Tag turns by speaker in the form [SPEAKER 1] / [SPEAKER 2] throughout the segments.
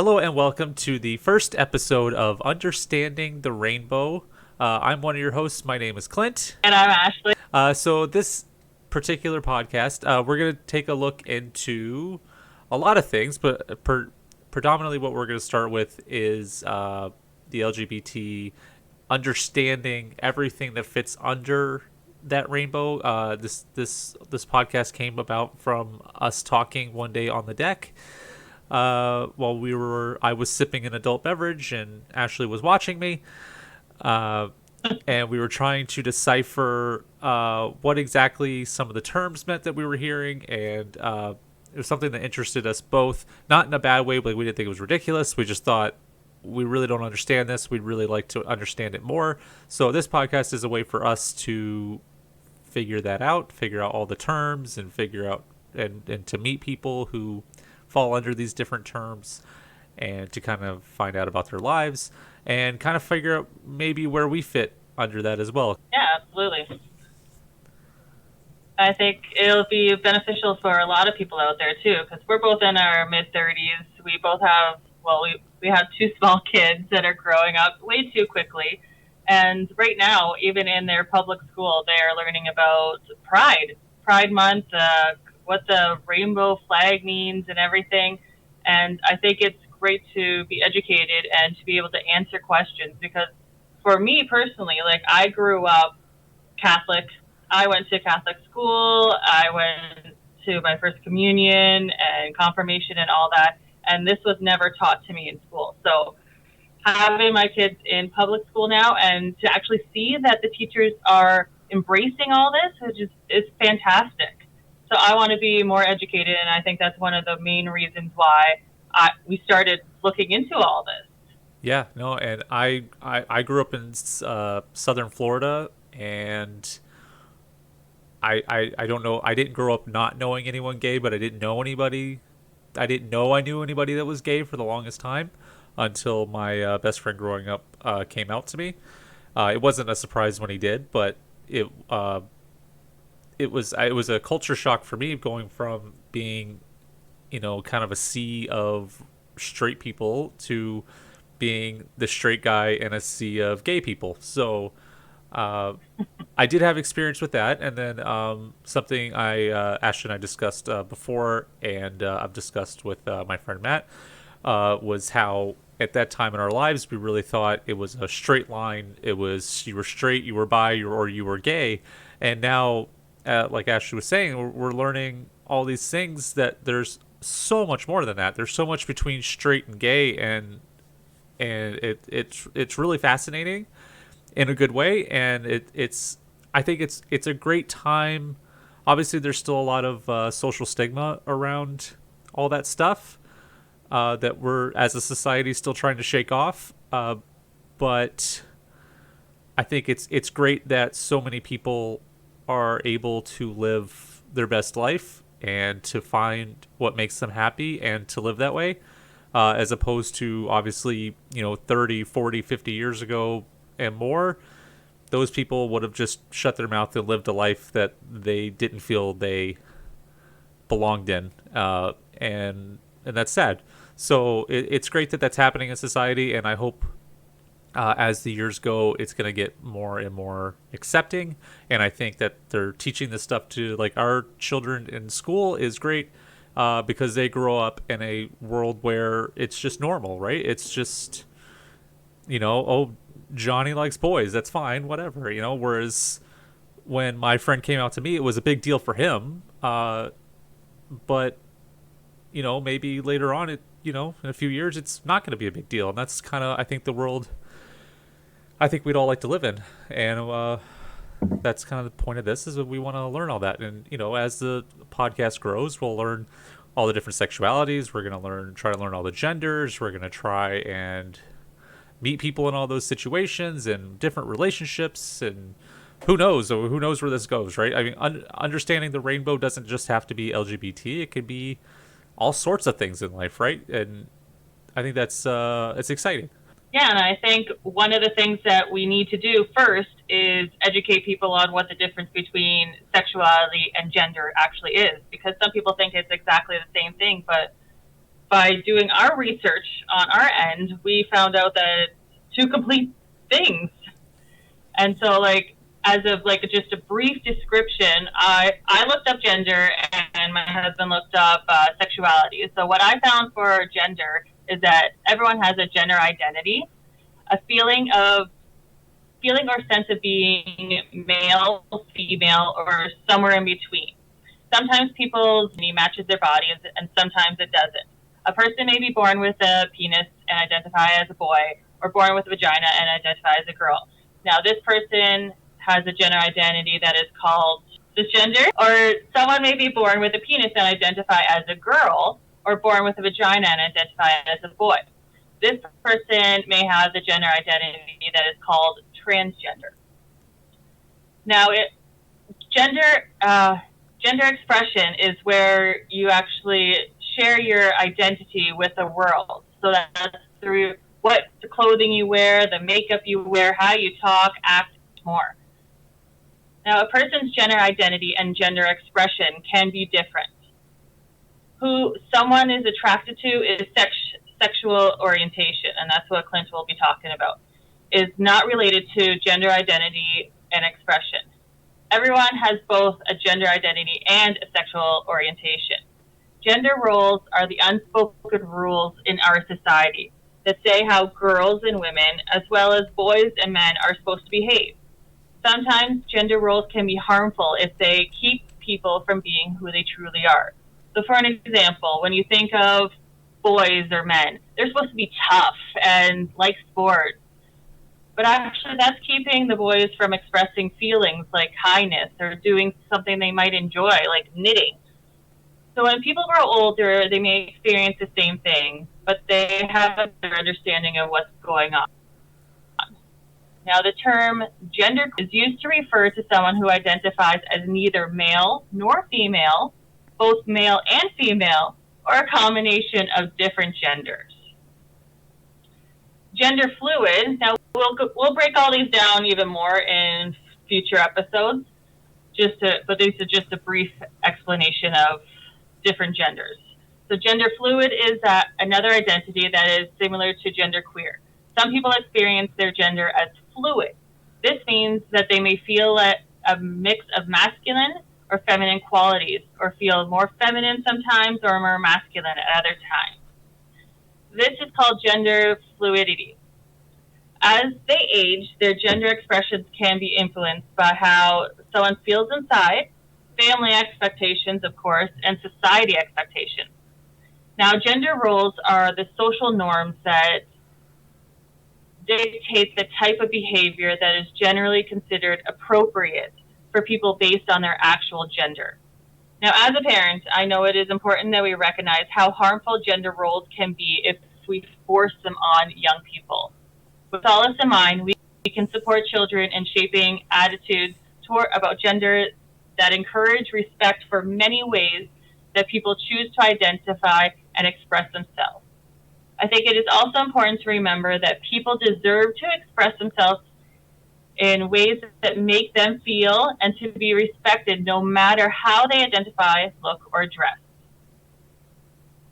[SPEAKER 1] Hello and welcome to the first episode of Understanding the Rainbow. I'm one of your hosts. My name is Clint.
[SPEAKER 2] And I'm Ashley.
[SPEAKER 1] So this particular podcast, we're going to take a look into a lot of things, but predominantly what we're going to start with is the LGBT, understanding everything that fits under that rainbow. This podcast came about from us talking one day on the deck while I was sipping an adult beverage and Ashley was watching me. Uh, and we were trying to decipher what exactly some of the terms meant that we were hearing. And it was something that interested us both, not in a bad way, but we didn't think it was ridiculous. We just thought, we really don't understand this. We'd really like to understand it more. So this podcast is a way for us to figure out all the terms and figure out and to meet people who fall under these different terms and to kind of find out about their lives and kind of figure out maybe where we fit under that as well.
[SPEAKER 2] Yeah, absolutely. I think it'll be beneficial for a lot of people out there too, because we're both in our mid-30s. We both have, we have two small kids that are growing up way too quickly. And right now, even in their public school, they are learning about Pride Month, what the rainbow flag means and everything. And I think it's great to be educated and to be able to answer questions because for me personally, like I grew up Catholic. I went to Catholic school. I went to my first communion and confirmation and all that. And this was never taught to me in school. So having my kids in public school now and to actually see that the teachers are embracing all this is fantastic. So I want to be more educated, and I think that's one of the main reasons why we started looking into all this.
[SPEAKER 1] Yeah, no, and I grew up in southern Florida, and I don't know. I didn't grow up not knowing anyone gay, but I didn't know anybody. I didn't know I knew anybody that was gay for the longest time until my best friend growing up came out to me. It wasn't a surprise when he did, but it was a culture shock for me going from being, kind of a sea of straight people to being the straight guy in a sea of gay people. So uh, I did have experience with that, and then something Ash and I discussed before, and I've discussed with my friend Matt, was how at that time in our lives we really thought it was a straight line. It was you were straight, you were bi, or you were gay, and now, like Ashley was saying, we're learning all these things that there's so much more than that. There's so much between straight and gay, and it's really fascinating in a good way, and it's I think it's a great time. Obviously, there's still a lot of social stigma around all that stuff that we're as a society still trying to shake off. But I think it's great that so many people are able to live their best life and to find what makes them happy and to live that way, as opposed to obviously 30, 40, 50 years ago and more, those people would have just shut their mouth and lived a life that they didn't feel they belonged in, and that's sad. So it's great that that's happening in society, and I hope as the years go, it's going to get more and more accepting. And I think that they're teaching this stuff to like our children in school is great, because they grow up in a world where it's just normal, right? It's just, oh, Johnny likes boys. That's fine, whatever, Whereas when my friend came out to me, it was a big deal for him. But, maybe later on, in a few years, it's not going to be a big deal. And that's kind of, I think, the world I think we'd all like to live in. And that's kind of the point of this, is that we want to learn all that. And, as the podcast grows, we'll learn all the different sexualities. We're going to try to learn all the genders. We're going to try and meet people in all those situations and different relationships, and who knows where this goes, right? I mean, understanding the rainbow doesn't just have to be LGBT. It could be all sorts of things in life, right? And I think that's it's exciting.
[SPEAKER 2] Yeah, and I think one of the things that we need to do first is educate people on what the difference between sexuality and gender actually is, because some people think it's exactly the same thing, but by doing our research on our end, we found out that it's two complete things. And so, like, as of like just a brief description, I looked up gender and my husband looked up sexuality. So what I found for gender is that everyone has a gender identity, a feeling or sense of being male, female, or somewhere in between. Sometimes people's knee matches their bodies, and sometimes it doesn't. A person may be born with a penis and identify as a boy, or born with a vagina and identify as a girl. Now, this person has a gender identity that is called cisgender, or someone may be born with a penis and identify as a girl, or born with a vagina and identify as a boy. This person may have the gender identity that is called transgender. Now, gender expression is where you actually share your identity with the world. So that's through what the clothing you wear, the makeup you wear, how you talk, act, more. Now, a person's gender identity and gender expression can be different. Who someone is attracted to is sexual orientation, and that's what Clint will be talking about, is not related to gender identity and expression. Everyone has both a gender identity and a sexual orientation. Gender roles are the unspoken rules in our society that say how girls and women, as well as boys and men, are supposed to behave. Sometimes gender roles can be harmful if they keep people from being who they truly are. So for an example, when you think of boys or men, they're supposed to be tough and like sports. But actually that's keeping the boys from expressing feelings like kindness or doing something they might enjoy, like knitting. So when people grow older, they may experience the same thing, but they have a better understanding of what's going on. Now, the term gender is used to refer to someone who identifies as neither male nor female, both male and female, or a combination of different genders. Gender fluid, now we'll break all these down even more in future episodes, but this is just a brief explanation of different genders. So gender fluid is another identity that is similar to gender queer. Some people experience their gender as fluid. This means that they may feel a mix of masculine or feminine qualities, or feel more feminine sometimes or more masculine at other times. This is called gender fluidity. As they age, their gender expressions can be influenced by how someone feels inside, family expectations, of course, and society expectations. Now, gender roles are the social norms that dictate the type of behavior that is generally considered appropriate for people based on their actual gender. Now, as a parent, I know it is important that we recognize how harmful gender roles can be if we force them on young people. With all this in mind, we can support children in shaping attitudes about gender that encourage respect for many ways that people choose to identify and express themselves. I think it is also important to remember that people deserve to express themselves in ways that make them feel and to be respected no matter how they identify, look, or dress.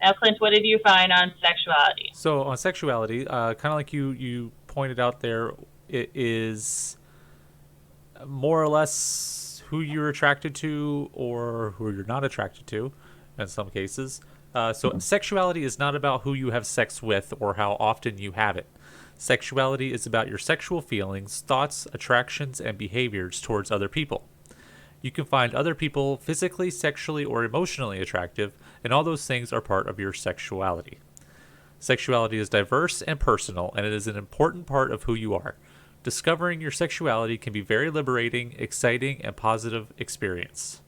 [SPEAKER 2] Now, Clint, what did you find on sexuality?
[SPEAKER 1] So on sexuality, kind of like you pointed out there, it is more or less who you're attracted to or who you're not attracted to in some cases. So sexuality is not about who you have sex with or how often you have it. Sexuality is about your sexual feelings, thoughts, attractions, and behaviors towards other people. You can find other people physically, sexually, or emotionally attractive, and all those things are part of your sexuality. Sexuality is diverse and personal, and it is an important part of who you are. Discovering your sexuality can be very liberating, exciting, and positive experience.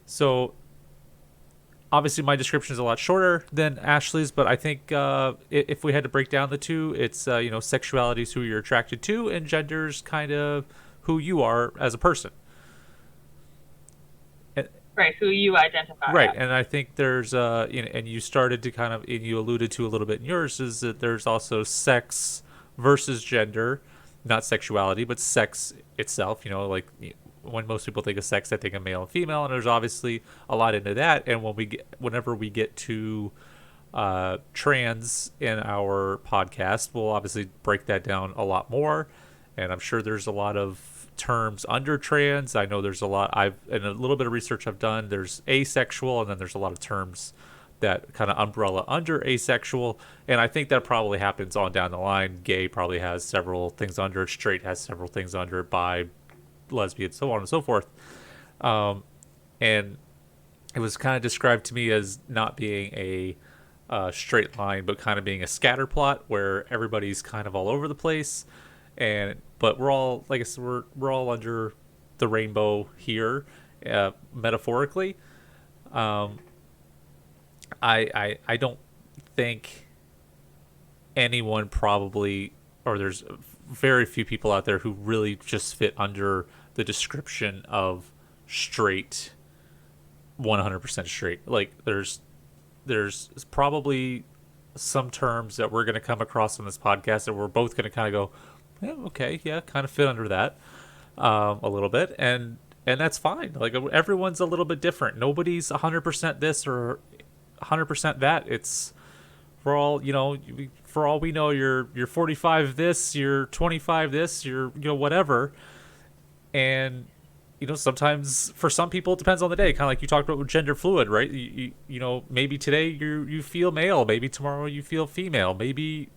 [SPEAKER 1] So, obviously my description is a lot shorter than Ashley's, but I think if we had to break down the two, it's sexuality is who you're attracted to, and gender's kind of who you are as a person.
[SPEAKER 2] Right, who you identify.
[SPEAKER 1] Right, and I think there's and you started to kind of, and you alluded to a little bit in yours, is that there's also sex versus gender, not sexuality, but sex itself. Like when most people think of sex, they think of male and female, and there's obviously a lot into that. And whenever we get to trans in our podcast, we'll obviously break that down a lot more. And I'm sure there's a lot of terms under trans. I know there's a lot, in a little bit of research I've done, there's asexual, and then there's a lot of terms that kind of umbrella under asexual. And I think that probably happens on down the line. Gay probably has several things under it, straight has several things under it, bi, lesbian, so on and so forth. And it was kind of described to me as not being a straight line, but kind of being a scatter plot where everybody's kind of all over the place. And but we're all, like I said, we're all under the rainbow here, metaphorically. I don't think anyone probably, or there's very few people out there who really just fit under the description of straight, 100% straight. Like there's probably some terms that we're going to come across on this podcast that we're both going to kind of go, yeah, okay, yeah, kind of fit under that a little bit, and that's fine. Like everyone's a little bit different. Nobody's 100% this or 100% that. It's for all, for all we know, you're 45 this, you're 25 this, you're whatever. And sometimes for some people it depends on the day, kind of like you talked about with gender fluid, right? Maybe today you feel male, maybe tomorrow you feel female, maybe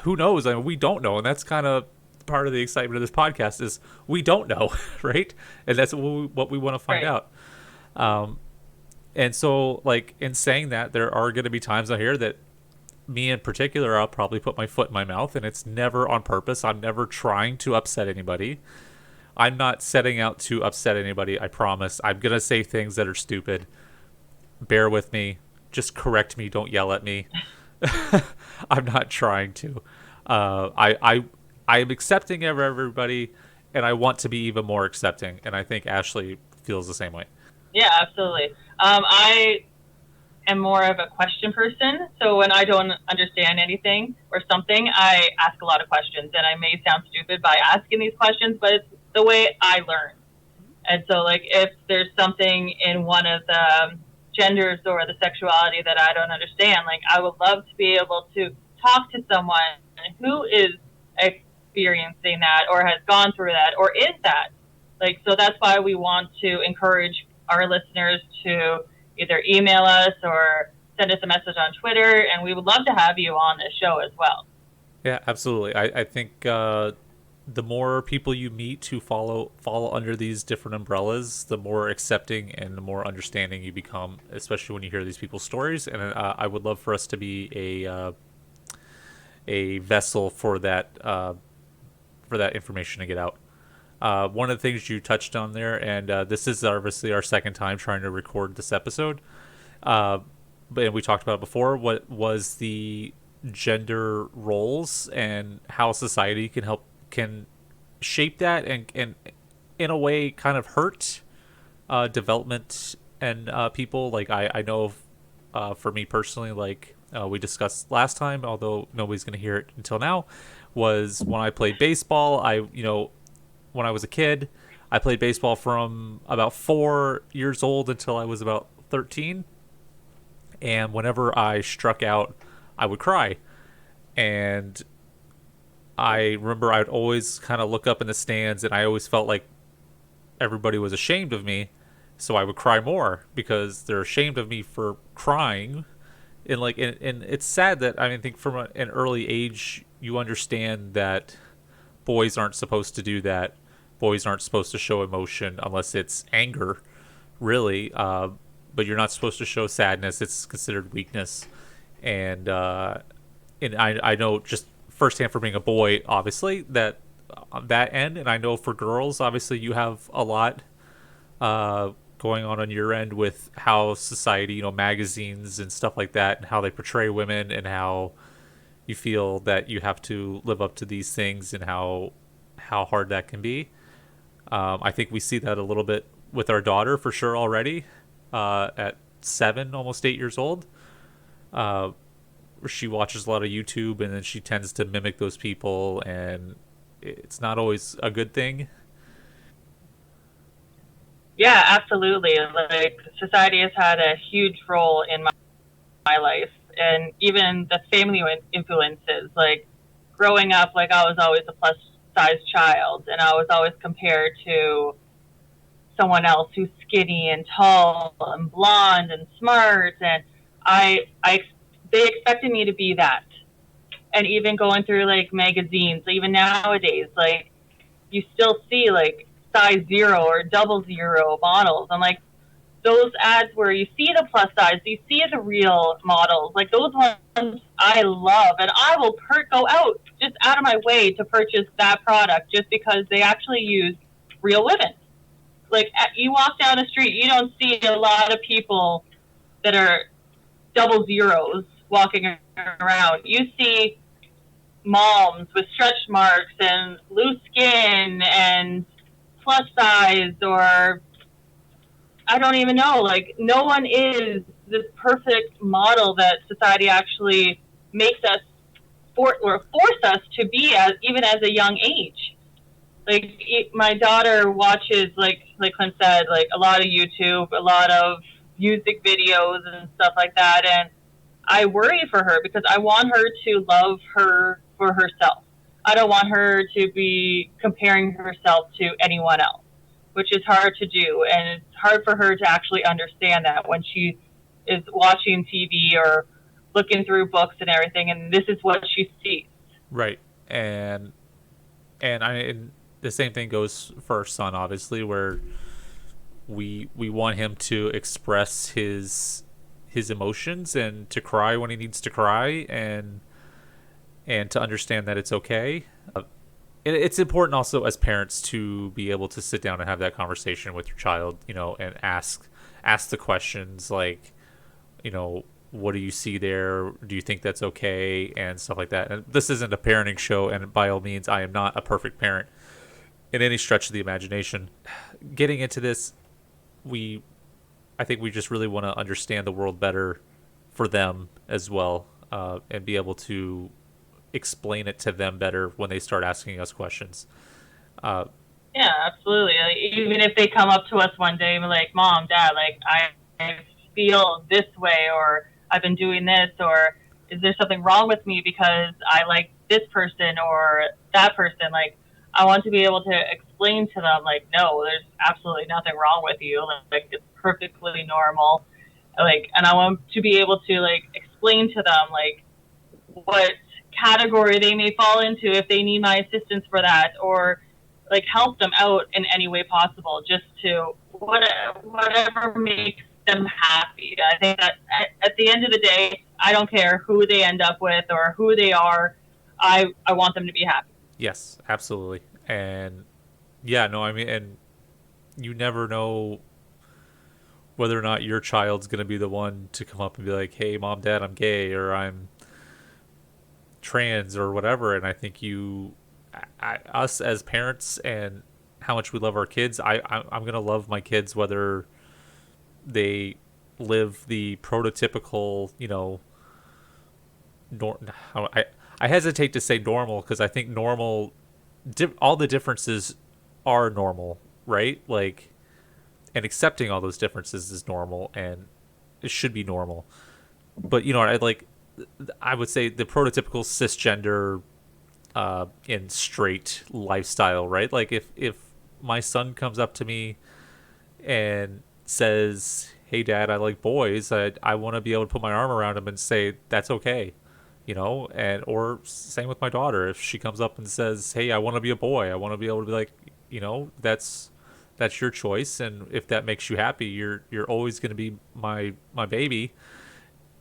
[SPEAKER 1] who knows. I mean, we don't know, and that's kind of part of the excitement of this podcast is we don't know. Right? And that's what we want to find out. And so, like, in saying that, there are going to be times out here that me in particular, I'll probably put my foot in my mouth, and it's never on purpose. I'm never trying to upset anybody. I'm not setting out to upset anybody, I promise. I'm going to say things that are stupid. Bear with me. Just correct me. Don't yell at me. I'm not trying to. I am accepting of everybody, and I want to be even more accepting, and I think Ashley feels the same way.
[SPEAKER 2] Yeah, absolutely. I am more of a question person. So when I don't understand anything or something, I ask a lot of questions. And I may sound stupid by asking these questions, but it's the way I learn. And so, like, if there's something in one of the genders or the sexuality that I don't understand, like, I would love to be able to talk to someone who is experiencing that or has gone through that or is that. Like, so that's why we want to encourage our listeners to either email us or send us a message on Twitter, and we would love to have you on this show as well.
[SPEAKER 1] Yeah, absolutely. I think the more people you meet who fall under these different umbrellas, the more accepting and the more understanding you become, especially when you hear these people's stories. And I would love for us to be a vessel for that information to get out. One of the things you touched on there, and this is obviously our second time trying to record this episode, but we talked about it before, what was the gender roles and how society can shape that and in a way kind of hurt development and people. Like I know for me personally, like we discussed last time, although nobody's going to hear it until now, was when I played baseball. When I was a kid, I played baseball from about 4 years old until I was about 13. And whenever I struck out, I would cry. And I remember I'd always kind of look up in the stands, and I always felt like everybody was ashamed of me. So I would cry more because they're ashamed of me for crying. And it's sad that, I think from an early age, you understand that boys aren't supposed to do that. Boys aren't supposed to show emotion unless it's anger, really. But you're not supposed to show sadness. It's considered weakness. And I know just firsthand from being a boy, obviously, that on that end. And I know for girls, obviously, you have a lot going on your end with how society, magazines and stuff like that, and how they portray women, and how you feel that you have to live up to these things, and how hard that can be. I think we see that a little bit with our daughter for sure already at 7, almost 8 years old. She watches a lot of YouTube, and then she tends to mimic those people, and it's not always a good thing.
[SPEAKER 2] Yeah, absolutely. Like, society has had a huge role in my my life, and even the family influences. Like growing up, like I was always a plus size child, and I was always compared to someone else who's skinny and tall and blonde and smart, and I they expected me to be that. And even going through like magazines, even nowadays, like you still see like size 0 or double 0 models. I'm like, those ads where you see the plus size, you see the real models, like those ones I love, and I will go out just out of my way to purchase that product just because they actually use real women. Like you walk down the street, you don't see a lot of people that are double zeros walking around. You see moms with stretch marks and loose skin and plus size, or I don't even know. Like no one is this perfect model that society actually makes us or force us to be as even as a young age. Like my daughter watches like Clint said, like a lot of YouTube, a lot of music videos and stuff like that, and I worry for her because I want her to love her for herself. I don't want her to be comparing herself to anyone else, which is hard to do. And it's hard for her to actually understand that when she is watching TV or looking through books and everything, and this is what she sees.
[SPEAKER 1] Right. And the same thing goes for our son, obviously, where we want him to express his emotions and to cry when he needs to cry, and to understand that it's okay. It's important also as parents to be able to sit down and have that conversation with your child, and ask the questions like, what do you see there? Do you think that's okay? And stuff like that. And this isn't a parenting show, and by all means, I am not a perfect parent in any stretch of the imagination. Getting into this, I think we just really want to understand the world better for them as well, and be able to explain it to them better when they start asking us questions.
[SPEAKER 2] Yeah, absolutely. Like, even if they come up to us one day and be like, "Mom, Dad, like I feel this way, or I've been doing this, or is there something wrong with me because I like this person or that person?" Like, I want to be able to explain to them, like, no, there's absolutely nothing wrong with you. Like, it's perfectly normal. Like, and I want to be able to like explain to them like what category they may fall into if they need my assistance for that, or like help them out in any way possible, just to whatever makes them happy. I think that at the end of the day, I don't care who they end up with or who they are. I want them to be happy.
[SPEAKER 1] Yes, absolutely. And yeah, no, I mean, and you never know whether or not your child's going to be the one to come up and be like, "Hey, mom, dad, I'm gay," or "I'm trans," or whatever. And I think us as parents, and how much we love our kids, I'm going to love my kids whether they live the prototypical, I hesitate to say normal, because I think normal, all the differences are normal, right? Like, and accepting all those differences is normal, and it should be normal. But I would say the prototypical cisgender, in straight lifestyle, right? Like if my son comes up to me and says, "Hey, Dad, I like boys," I want to be able to put my arm around him and say that's okay, and or same with my daughter. If she comes up and says, "Hey, I want to be a boy," I want to be able to be like, that's your choice, and if that makes you happy, you're always going to be my baby.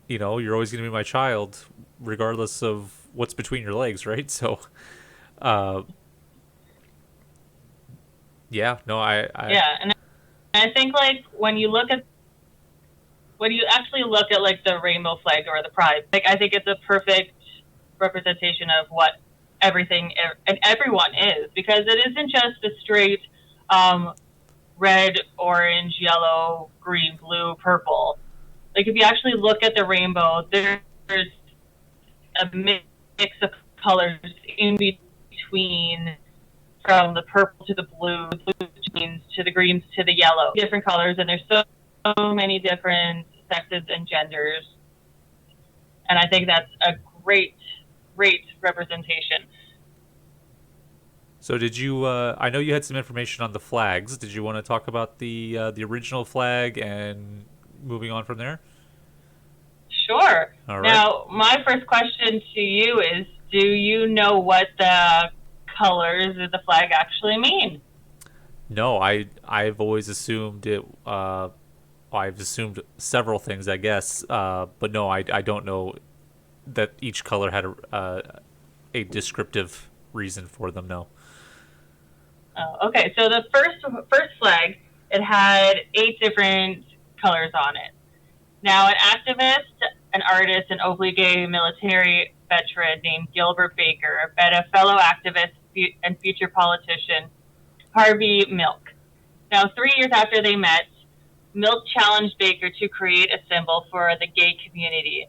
[SPEAKER 1] You're always going to be my child, regardless of what's between your legs, right? So, uh, yeah, no,
[SPEAKER 2] Yeah, and I think like when you actually look at like the rainbow flag or the pride, like I think it's a perfect representation of what everything and everyone is, because it isn't just a straight red, orange, yellow, green, blue, purple. Like if you actually look at the rainbow, there's a mix of colors in between, from the purple to the blue, to the greens to the yellow, different colors, and there's so many different sexes and genders And I think that's a great representation.
[SPEAKER 1] So did you? I know you had some information on the flags. Did you want to talk about the original flag and moving on from there?
[SPEAKER 2] Sure.
[SPEAKER 1] All right.
[SPEAKER 2] Now, my first question to you is, do you know what the colors of the flag actually mean?
[SPEAKER 1] No, I've always assumed it. I've assumed several things, I guess. But no, I don't know that each color had a descriptive reason for them. No.
[SPEAKER 2] Oh, okay, so the first flag, it had 8 different colors on it. Now, an activist, an artist, an openly gay military veteran named Gilbert Baker met a fellow activist and future politician, Harvey Milk. Now, 3 years after they met, Milk challenged Baker to create a symbol for the gay community,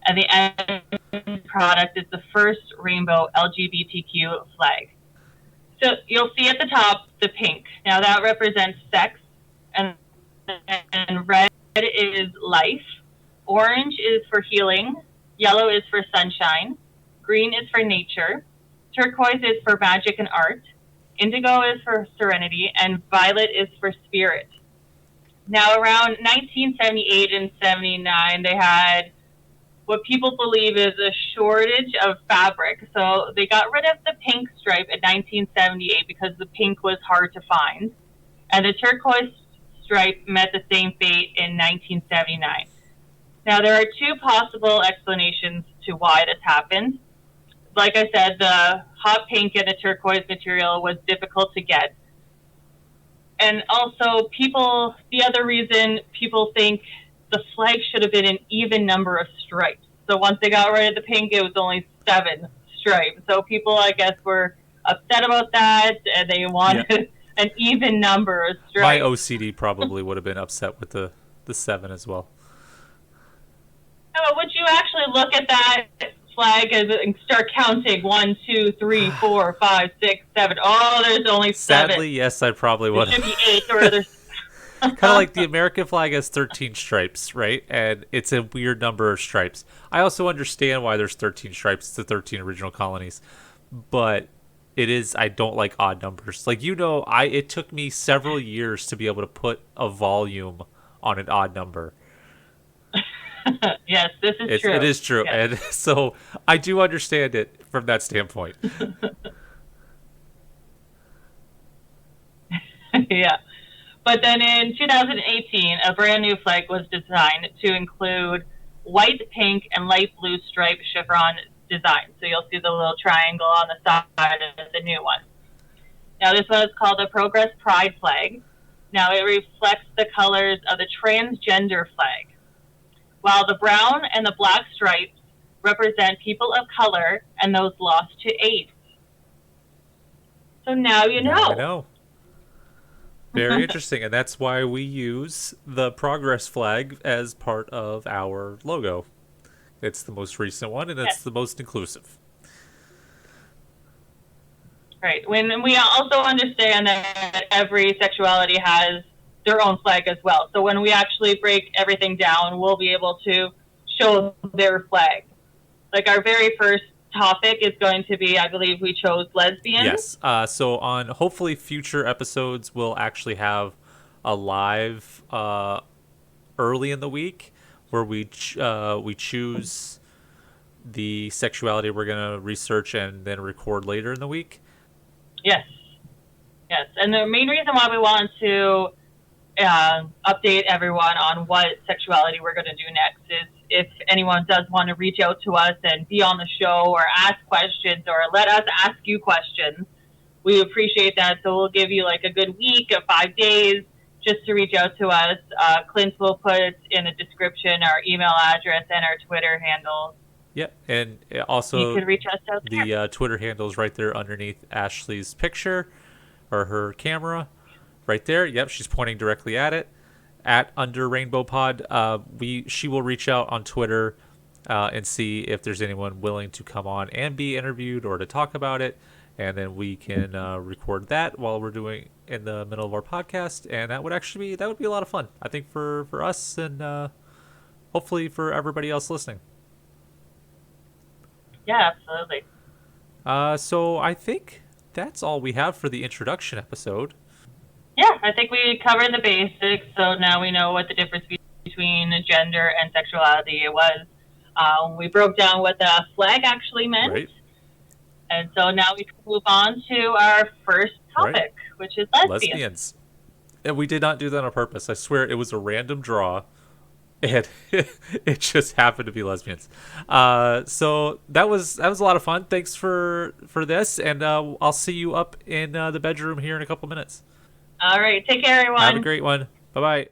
[SPEAKER 2] and the end product is the first rainbow LGBTQ flag. So you'll see at the top the pink. Now that represents sex, and, and red is life. Orange is for healing. Yellow is for sunshine. Green is for nature. Turquoise is for magic and art. Indigo is for serenity, and violet is for spirit. Now, around 1978 and 79, they had what people believe is a shortage of fabric. So they got rid of the pink stripe in 1978 because the pink was hard to find. And the turquoise stripe met the same fate in 1979. Now, there are two possible explanations to why this happened. Like I said, the hot pink and the turquoise material was difficult to get. And also, the other reason people think the flag should have been an even number of stripes. So once they got rid of the pink, it was only 7 stripes. So people, I guess, were upset about that, and they
[SPEAKER 1] Yeah.
[SPEAKER 2] wanted an even number of
[SPEAKER 1] My
[SPEAKER 2] stripes.
[SPEAKER 1] OCD probably would have been upset with the 7 as well.
[SPEAKER 2] Oh, would you actually look at that flag and start counting 1, 2, 3, 4, 5, 6, 7? Oh, there's only 7.
[SPEAKER 1] Sadly, yes, I probably
[SPEAKER 2] There
[SPEAKER 1] would
[SPEAKER 2] should
[SPEAKER 1] have.
[SPEAKER 2] be 8, or there's.
[SPEAKER 1] Kind of like the American flag has 13 stripes, right? And it's a weird number of stripes. I also understand why there's 13 stripes. It's the 13 original colonies. But I don't like odd numbers. Like, it took me several years to be able to put a volume on an odd number.
[SPEAKER 2] Yes, this is
[SPEAKER 1] It
[SPEAKER 2] true.
[SPEAKER 1] is true.
[SPEAKER 2] Yes.
[SPEAKER 1] And so I do understand it from that standpoint.
[SPEAKER 2] Yeah. But then in 2018, a brand new flag was designed to include white, pink, and light blue striped chevron design. So you'll see the little triangle on the side of the new one. Now, this one is called the Progress Pride flag. Now, it reflects the colors of the transgender flag, while the brown and the black stripes represent people of color and those lost to AIDS. So now you
[SPEAKER 1] Now I
[SPEAKER 2] know.
[SPEAKER 1] know. Very interesting. And that's why we use the progress flag as part of our logo. It's the most recent one and it's
[SPEAKER 2] Yes.
[SPEAKER 1] the most inclusive.
[SPEAKER 2] Right. When we also understand that every sexuality has their own flag as well. So when we actually break everything down, we'll be able to show their flag. Like our very first topic is going to be, I believe we chose lesbians.
[SPEAKER 1] Yes. So on hopefully future episodes, we'll actually have a live early in the week where we choose the sexuality we're gonna research and then record later in the week.
[SPEAKER 2] Yes. Yes. And the main reason why we want to update everyone on what sexuality we're going to do next is if anyone does want to reach out to us and be on the show or ask questions or let us ask you questions, we appreciate that. So we'll give you like a good week of 5 days just to reach out to us. Clint will put in the description our email address and our Twitter handle.
[SPEAKER 1] Yeah, and
[SPEAKER 2] You
[SPEAKER 1] also
[SPEAKER 2] can reach us out there.
[SPEAKER 1] the Twitter handle is right there underneath Ashley's picture or her camera, right there. Yep, she's pointing directly at it. At Under Rainbow Pod, she will reach out on Twitter and see if there's anyone willing to come on and be interviewed or to talk about it, and then we can record that while we're doing in the middle of our podcast, and that would be a lot of fun. I think for us and hopefully for everybody else listening.
[SPEAKER 2] Yeah, absolutely.
[SPEAKER 1] So I think that's all we have for the introduction episode.
[SPEAKER 2] Yeah, I think we covered the basics, so now we know what the difference between gender and sexuality was. We broke down what the flag actually meant,
[SPEAKER 1] Right?
[SPEAKER 2] and so now we can move on to our first
[SPEAKER 1] Right?
[SPEAKER 2] topic, which is lesbians.
[SPEAKER 1] Lesbians. And we did not do that on purpose. I swear it was a random draw, and it just happened to be lesbians. So that was a lot of fun. Thanks for this, and I'll see you up in the bedroom here in a couple minutes.
[SPEAKER 2] All right, take care,
[SPEAKER 1] Have a
[SPEAKER 2] everyone.
[SPEAKER 1] great one. Bye bye.